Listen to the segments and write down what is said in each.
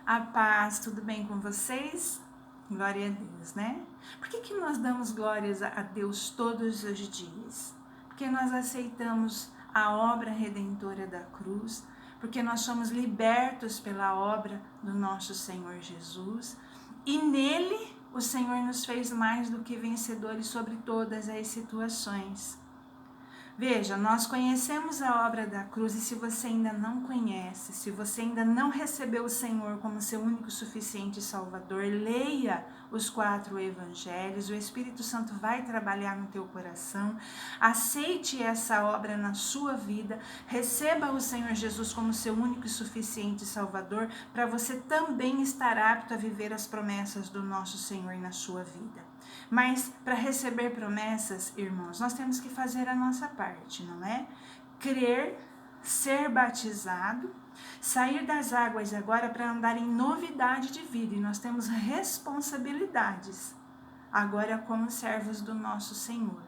A paz, tudo bem com vocês? Glória a Deus, né? Por que nós damos glórias a Deus todos os dias? Porque nós aceitamos a obra redentora da cruz, porque nós somos libertos pela obra do nosso Senhor Jesus, e nele o Senhor nos fez mais do que vencedores sobre todas as situações. Veja, nós conhecemos a obra da cruz, e se você ainda não conhece, se você ainda não recebeu o Senhor como seu único, suficiente Salvador, leia os 4 evangelhos, o Espírito Santo vai trabalhar no teu coração, aceite essa obra na sua vida, receba o Senhor Jesus como seu único e suficiente Salvador, para você também estar apto a viver as promessas do nosso Senhor na sua vida. Mas para receber promessas, irmãos, nós temos que fazer a nossa parte, não é? Crer, ser batizado, sair das águas agora para andar em novidade de vida. E nós temos responsabilidades agora como servos do nosso Senhor.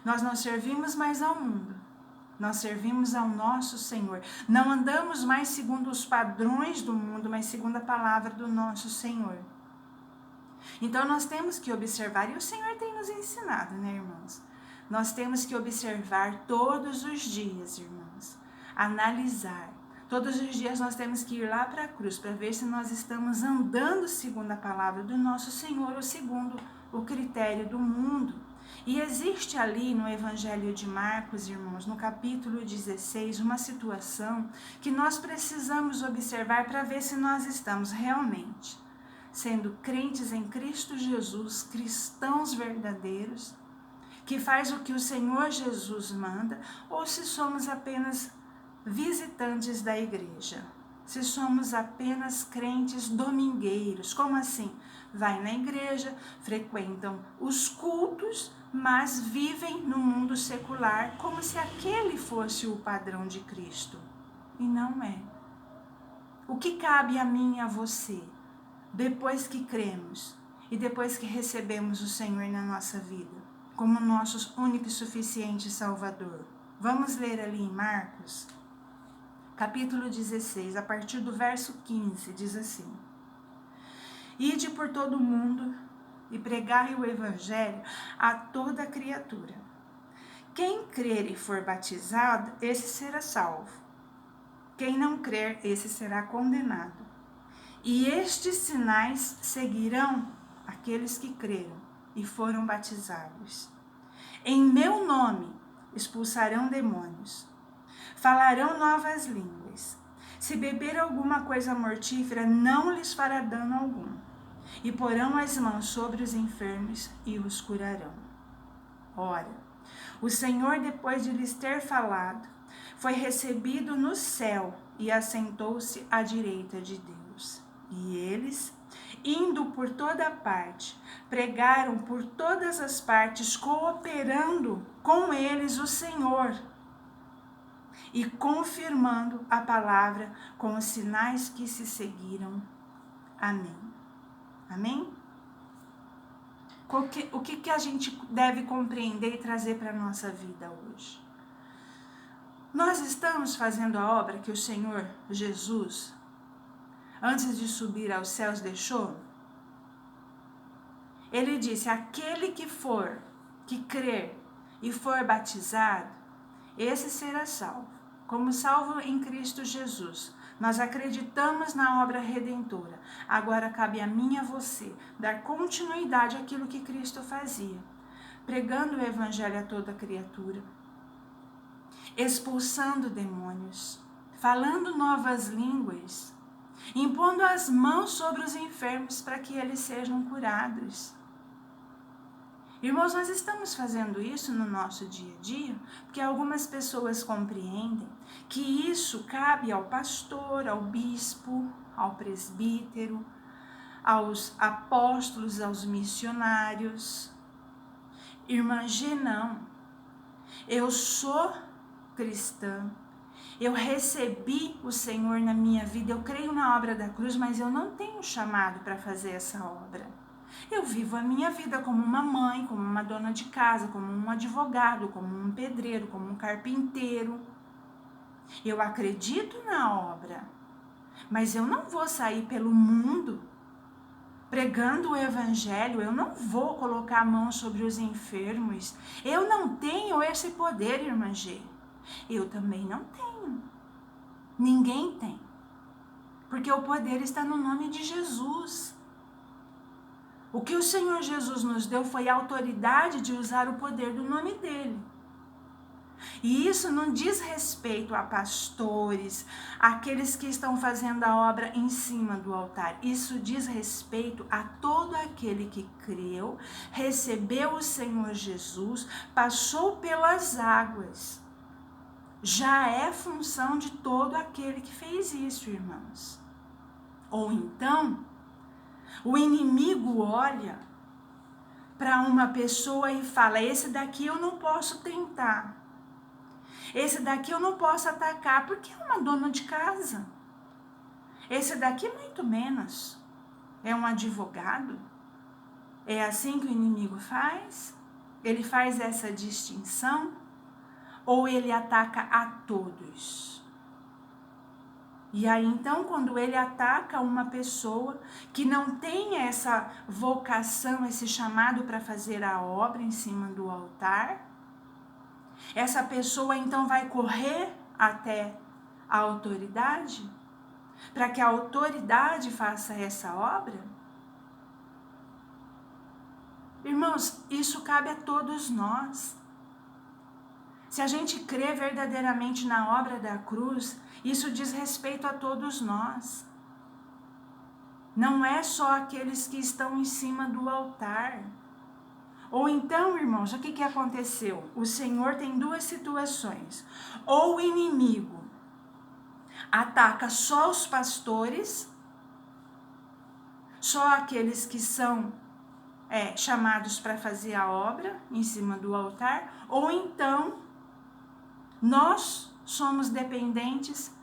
Nós não servimos mais ao mundo, nós servimos ao nosso Senhor. Não andamos mais segundo os padrões do mundo, mas segundo a palavra do nosso Senhor. Então nós temos que observar, e o Senhor tem nos ensinado, né, irmãos? Nós temos que observar todos os dias, irmãos, analisar. Todos os dias nós temos que ir lá para a cruz para ver se nós estamos andando segundo a palavra do nosso Senhor ou segundo o critério do mundo. E existe ali no Evangelho de Marcos, irmãos, no capítulo 16, uma situação que nós precisamos observar para ver se nós estamos realmente sendo crentes em Cristo Jesus, cristãos verdadeiros, que faz o que o Senhor Jesus manda, ou se somos apenas visitantes da igreja, se somos apenas crentes domingueiros. Como assim? Vai na igreja, frequentam os cultos, mas vivem no mundo secular como se aquele fosse o padrão de Cristo. E não é. O que cabe a mim e a você? Depois que cremos e depois que recebemos o Senhor na nossa vida, como nosso único e suficiente Salvador. Vamos ler ali em Marcos, capítulo 16, a partir do verso 15, diz assim: Ide por todo o mundo e pregai o Evangelho a toda criatura. Quem crer e for batizado, esse será salvo. Quem não crer, esse será condenado. E estes sinais seguirão aqueles que creram e foram batizados. Em meu nome expulsarão demônios, falarão novas línguas. Se beber alguma coisa mortífera, não lhes fará dano algum. E porão as mãos sobre os enfermos e os curarão. Ora, o Senhor, depois de lhes ter falado, foi recebido no céu e assentou-se à direita de Deus. E eles, indo por toda parte, pregaram por todas as partes, cooperando com eles o Senhor e confirmando a palavra com os sinais que se seguiram. Amém. Amém? O que a gente deve compreender e trazer para a nossa vida hoje? Nós estamos fazendo a obra que o Senhor Jesus, antes de subir aos céus, deixou? Ele disse: aquele que crer e for batizado, esse será salvo. Como salvo em Cristo Jesus, nós acreditamos na obra redentora. Agora cabe a mim e a você dar continuidade àquilo que Cristo fazia, pregando o Evangelho a toda criatura, expulsando demônios, falando novas línguas, impondo as mãos sobre os enfermos para que eles sejam curados. Irmãos, nós estamos fazendo isso no nosso dia a dia, porque algumas pessoas compreendem que isso cabe ao pastor, ao bispo, ao presbítero, aos apóstolos, aos missionários. Irmã G, não. Eu sou cristã. Eu recebi o Senhor na minha vida, eu creio na obra da cruz, mas eu não tenho chamado para fazer essa obra. Eu vivo a minha vida como uma mãe, como uma dona de casa, como um advogado, como um pedreiro, como um carpinteiro. Eu acredito na obra, Mas eu não vou sair pelo mundo pregando o evangelho, eu não vou colocar a mão sobre os enfermos. Eu não tenho esse poder, irmã G. Eu também não tenho. Ninguém tem. Porque o poder está no nome de Jesus. O que o Senhor Jesus nos deu foi a autoridade de usar o poder do nome dele. E isso não diz respeito a pastores, aqueles que estão fazendo a obra em cima do altar. Isso diz respeito a todo aquele que creu, recebeu o Senhor Jesus, passou pelas águas. Já é função de todo aquele que fez isso, irmãos. Ou então, o inimigo olha para uma pessoa e fala: esse daqui eu não posso tentar. Esse daqui eu não posso atacar porque é uma dona de casa. Esse daqui muito menos. É um advogado. É assim que o inimigo faz? Ele faz essa distinção? Ou ele ataca a todos? E aí então, quando ele ataca uma pessoa que não tem essa vocação, esse chamado para fazer a obra em cima do altar, essa pessoa então vai correr até a autoridade para que a autoridade faça essa obra? Irmãos, isso cabe a todos nós. Se a gente crê verdadeiramente na obra da cruz, isso diz respeito a todos nós. Não é só aqueles que estão em cima do altar. Ou então, irmãos, o que aconteceu? O Senhor tem duas situações. Ou o inimigo ataca só os pastores, só aqueles que são chamados para fazer a obra em cima do altar, ou então nós somos dependentes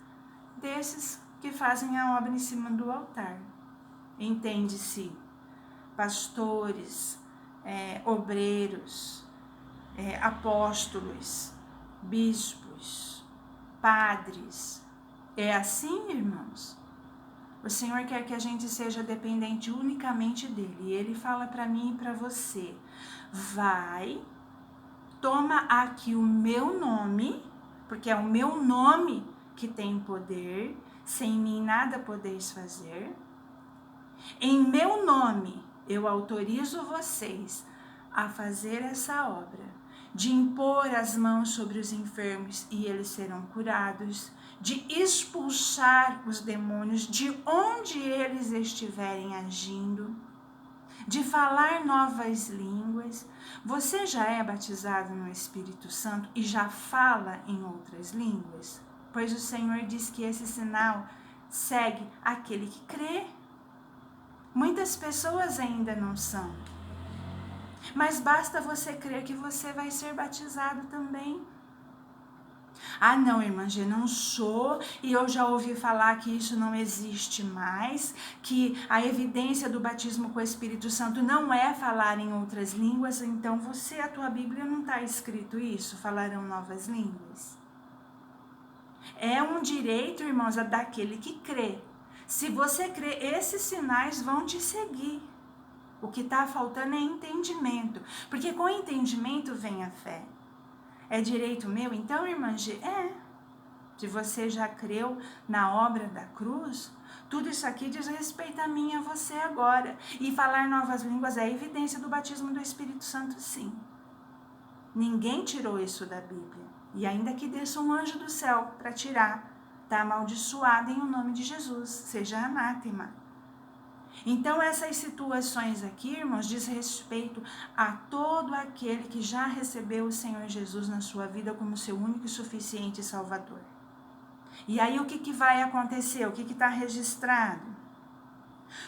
desses que fazem a obra em cima do altar. Entende-se, pastores, obreiros, apóstolos, bispos, padres. É assim, irmãos? O Senhor quer que a gente seja dependente unicamente dele. E ele fala para mim e para você: vai, toma aqui o meu nome, porque é o meu nome que tem poder, sem mim nada podeis fazer. Em meu nome, eu autorizo vocês a fazer essa obra, de impor as mãos sobre os enfermos e eles serão curados, de expulsar os demônios de onde eles estiverem agindo, de falar novas línguas. Você já é batizado no Espírito Santo e já fala em outras línguas? Pois o Senhor diz que esse sinal segue aquele que crê. Muitas pessoas ainda não são. Mas basta você crer que você vai ser batizado também. Ah, não, irmã G, não sou, e eu já ouvi falar que isso não existe mais, que a evidência do batismo com o Espírito Santo não é falar em outras línguas, então a tua Bíblia não está escrito isso, falarão novas línguas. É um direito, irmãos, daquele que crê. Se você crê, esses sinais vão te seguir. O que está faltando é entendimento, porque com entendimento vem a fé. É direito meu? Então, irmã G, se você já creu na obra da cruz, tudo isso aqui diz respeito a mim e a você agora. E falar novas línguas é evidência do batismo do Espírito Santo, sim. Ninguém tirou isso da Bíblia. E ainda que desça um anjo do céu para tirar, está amaldiçoado em o nome de Jesus, seja anátema. Então, essas situações aqui, irmãos, diz respeito a todo aquele que já recebeu o Senhor Jesus na sua vida como seu único e suficiente Salvador. E aí, o que vai acontecer? O que está registrado?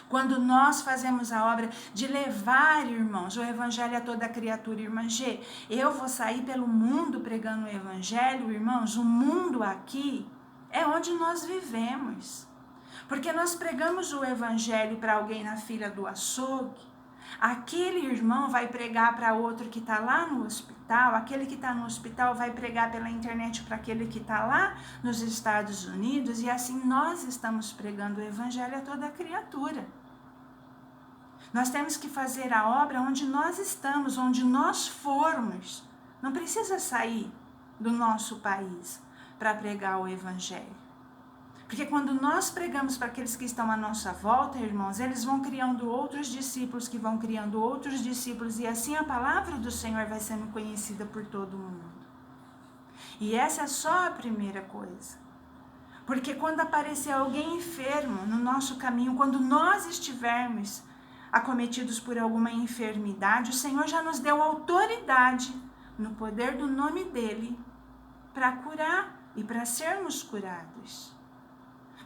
Quando nós fazemos a obra de levar, irmãos, o Evangelho a toda criatura, irmã G, eu vou sair pelo mundo pregando o Evangelho, irmãos, o mundo aqui é onde nós vivemos. Porque nós pregamos o Evangelho para alguém na fila do açougue, Aquele irmão vai pregar para outro que está lá no hospital, aquele que está no hospital vai pregar pela internet para aquele que está lá nos Estados Unidos, e assim nós estamos pregando o evangelho a toda criatura. Nós temos que fazer a obra onde nós estamos, onde nós formos. Não precisa sair do nosso país para pregar o evangelho. Porque quando nós pregamos para aqueles que estão à nossa volta, irmãos, eles vão criando outros discípulos, que vão criando outros discípulos, e assim a palavra do Senhor vai sendo conhecida por todo mundo. E essa é só a primeira coisa. Porque quando aparecer alguém enfermo no nosso caminho, quando nós estivermos acometidos por alguma enfermidade, o Senhor já nos deu autoridade no poder do nome dele para curar e para sermos curados.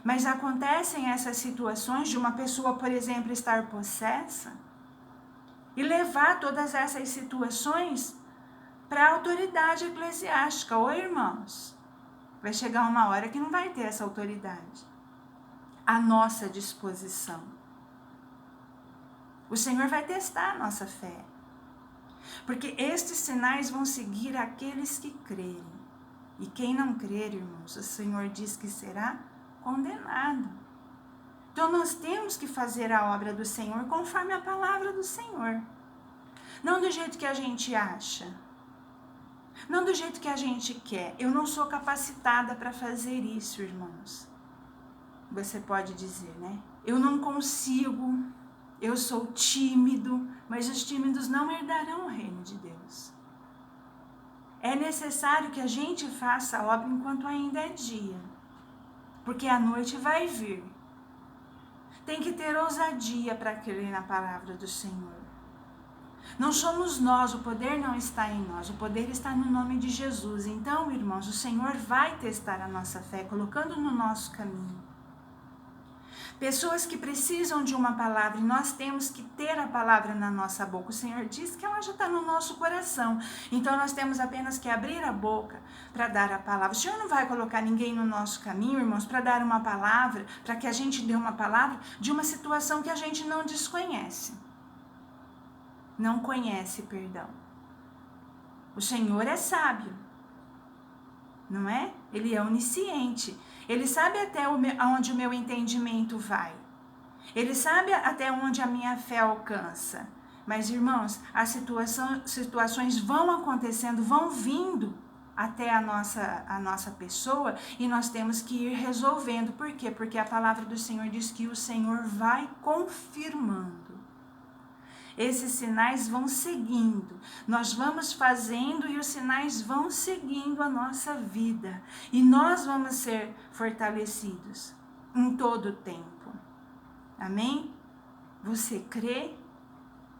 Mas acontecem essas situações de uma pessoa, por exemplo, estar possessa e levar todas essas situações para a autoridade eclesiástica. Ô irmãos, vai chegar uma hora que não vai ter essa autoridade à nossa disposição. O Senhor vai testar a nossa fé. Porque estes sinais vão seguir aqueles que crerem. E quem não crer, irmãos, o Senhor diz que será condenado. Então nós temos que fazer a obra do Senhor conforme a palavra do Senhor. Não do jeito que a gente acha. Não do jeito que a gente quer. Eu não sou capacitada para fazer isso, irmãos. Você pode dizer, né? Eu não consigo. Eu sou tímido. Mas os tímidos não herdarão o reino de Deus. É necessário que a gente faça a obra enquanto ainda é dia. Porque a noite vai vir. Tem que ter ousadia para crer na palavra do Senhor. Não somos nós, o poder não está em nós, o poder está no nome de Jesus. Então, irmãos, o Senhor vai testar a nossa fé, colocando no nosso caminho. Pessoas que precisam de uma palavra, e nós temos que ter a palavra na nossa boca. O Senhor diz que ela já está no nosso coração. Então nós temos apenas que abrir a boca para dar a palavra. O Senhor não vai colocar ninguém no nosso caminho, irmãos, para dar uma palavra, para que a gente dê uma palavra de uma situação que a gente não desconhece. Não conhece, perdão. O Senhor é sábio, não é? Ele é onisciente. Ele sabe até onde o meu entendimento vai. Ele sabe até onde a minha fé alcança. Mas, irmãos, as situações vão acontecendo, vão vindo até a nossa pessoa, e nós temos que ir resolvendo. Por quê? Porque a palavra do Senhor diz que o Senhor vai confirmando. Esses sinais vão seguindo, nós vamos fazendo e os sinais vão seguindo a nossa vida. E nós vamos ser fortalecidos em todo o tempo. Amém? Você crê?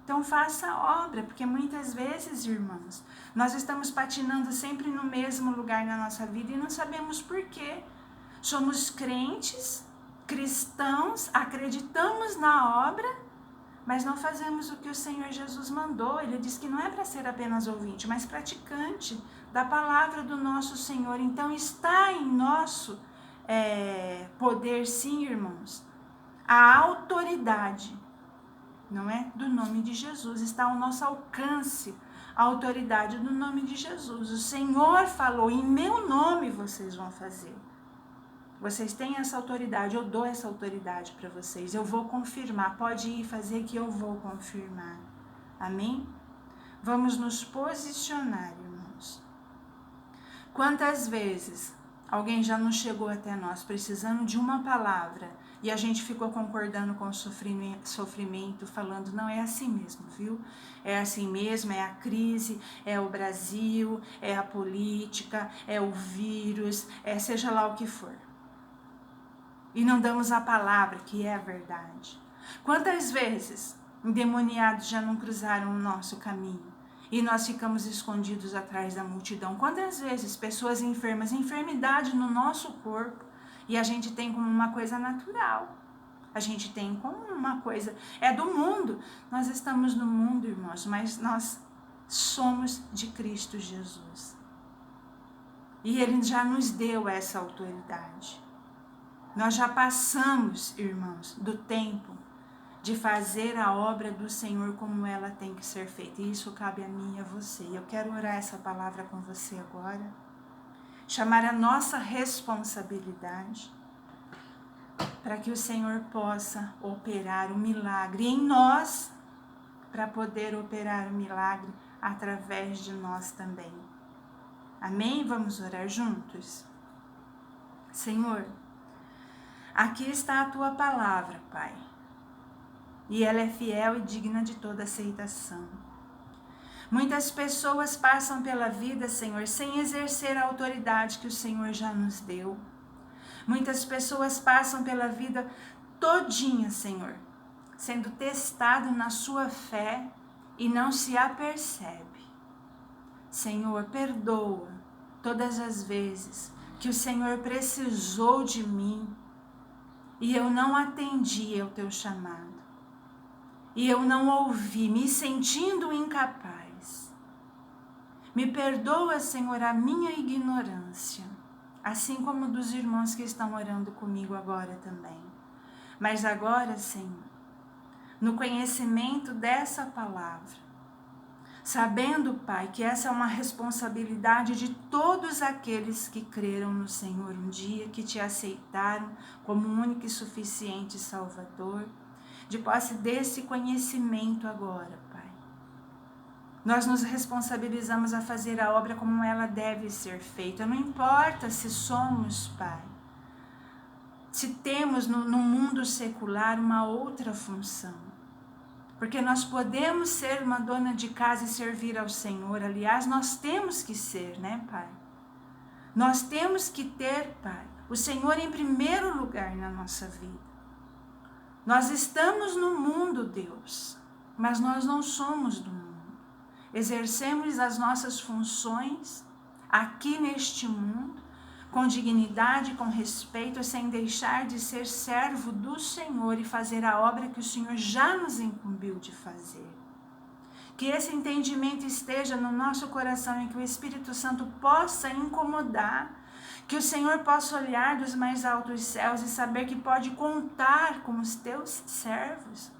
Então faça a obra, porque muitas vezes, irmãos, nós estamos patinando sempre no mesmo lugar na nossa vida e não sabemos por quê. Somos crentes, cristãos, acreditamos na obra, mas não fazemos o que o Senhor Jesus mandou. Ele diz que não é para ser apenas ouvinte, mas praticante da palavra do nosso Senhor. Então está em nosso poder, sim, irmãos, a autoridade, não é? Do nome de Jesus. Está ao nosso alcance a autoridade do nome de Jesus. O Senhor falou, em meu nome vocês vão fazer. Vocês têm essa autoridade, eu dou essa autoridade para vocês. Eu vou confirmar, pode ir fazer que eu vou confirmar. Amém? Vamos nos posicionar, irmãos. Quantas vezes alguém já não chegou até nós precisando de uma palavra e a gente ficou concordando com o sofrimento, falando, não, é assim mesmo, viu? É assim mesmo, é a crise, é o Brasil, é a política, é o vírus, seja lá o que for. E não damos a palavra, que é a verdade. Quantas vezes endemoniados já não cruzaram o nosso caminho e nós ficamos escondidos atrás da multidão? Quantas vezes pessoas enfermas, enfermidade no nosso corpo, e a gente tem como uma coisa natural. A gente tem como uma coisa, é do mundo. Nós estamos no mundo, irmãos, mas nós somos de Cristo Jesus. E Ele já nos deu essa autoridade. Nós já passamos, irmãos, do tempo de fazer a obra do Senhor como ela tem que ser feita. E isso cabe a mim e a você. Eu quero orar essa palavra com você agora. Chamar a nossa responsabilidade para que o Senhor possa operar o milagre em nós, para poder operar o milagre através de nós também. Amém? Vamos orar juntos? Senhor, aqui está a Tua palavra, Pai, e ela é fiel e digna de toda aceitação. Muitas pessoas passam pela vida, Senhor, sem exercer a autoridade que o Senhor já nos deu. Muitas pessoas passam pela vida todinha, Senhor, sendo testado na sua fé e não se apercebe. Senhor, perdoa todas as vezes que o Senhor precisou de mim e eu não atendi ao teu chamado. E eu não ouvi, me sentindo incapaz. Me perdoa, Senhor, a minha ignorância, assim como dos irmãos que estão orando comigo agora também. Mas agora, Senhor, no conhecimento dessa palavra, sabendo, Pai, que essa é uma responsabilidade de todos aqueles que creram no Senhor um dia, que te aceitaram como único e suficiente Salvador, de posse desse conhecimento agora, Pai. Nós nos responsabilizamos a fazer a obra como ela deve ser feita. Não importa se somos, Pai, se temos no mundo secular uma outra função. Porque nós podemos ser uma dona de casa e servir ao Senhor. Aliás, nós temos que ser, né, Pai? Nós temos que ter, Pai, o Senhor em primeiro lugar na nossa vida. Nós estamos no mundo, Deus, mas nós não somos do mundo. Exercemos as nossas funções aqui neste mundo, com dignidade, com respeito, sem deixar de ser servo do Senhor e fazer a obra que o Senhor já nos incumbiu de fazer. Que esse entendimento esteja no nosso coração e que o Espírito Santo possa incomodar, que o Senhor possa olhar dos mais altos céus e saber que pode contar com os teus servos,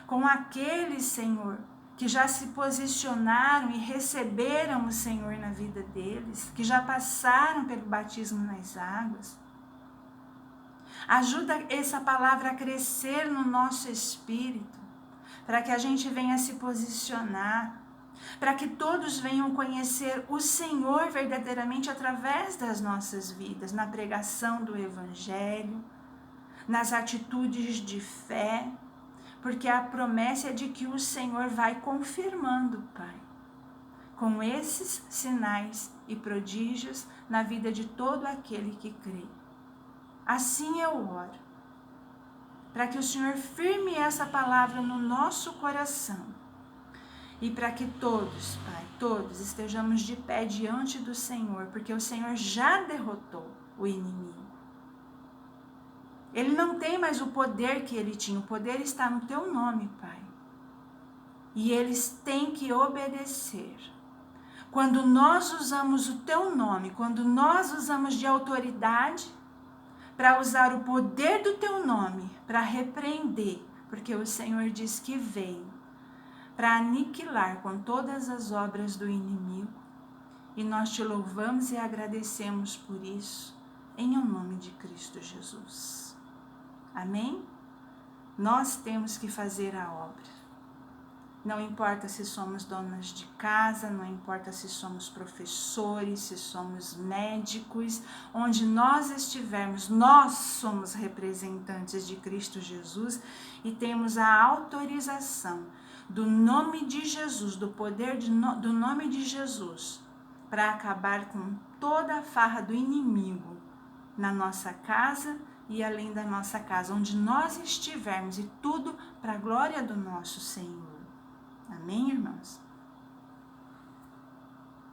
com aqueles, Senhor, que já se posicionaram e receberam o Senhor na vida deles, que já passaram pelo batismo nas águas. Ajuda essa palavra a crescer no nosso espírito, para que a gente venha se posicionar, para que todos venham conhecer o Senhor verdadeiramente através das nossas vidas, na pregação do Evangelho, nas atitudes de fé, porque a promessa é de que o Senhor vai confirmando, Pai, com esses sinais e prodígios na vida de todo aquele que crê. Assim eu oro, para que o Senhor firme essa palavra no nosso coração e para que todos, Pai, todos estejamos de pé diante do Senhor, porque o Senhor já derrotou o inimigo. Ele não tem mais o poder que ele tinha. O poder está no teu nome, Pai. E eles têm que obedecer. Quando nós usamos o teu nome, quando nós usamos de autoridade para usar o poder do teu nome para repreender, porque o Senhor diz que veio para aniquilar com todas as obras do inimigo. E nós te louvamos e agradecemos por isso, em o nome de Cristo Jesus. Amém? Nós temos que fazer a obra. Não importa se somos donas de casa, não importa se somos professores, se somos médicos, onde nós estivermos, nós somos representantes de Cristo Jesus e temos a autorização do nome de Jesus, do poder do nome de Jesus, para acabar com toda a farra do inimigo na nossa casa e além da nossa casa, onde nós estivermos, e tudo para a glória do nosso Senhor. Amém, irmãos?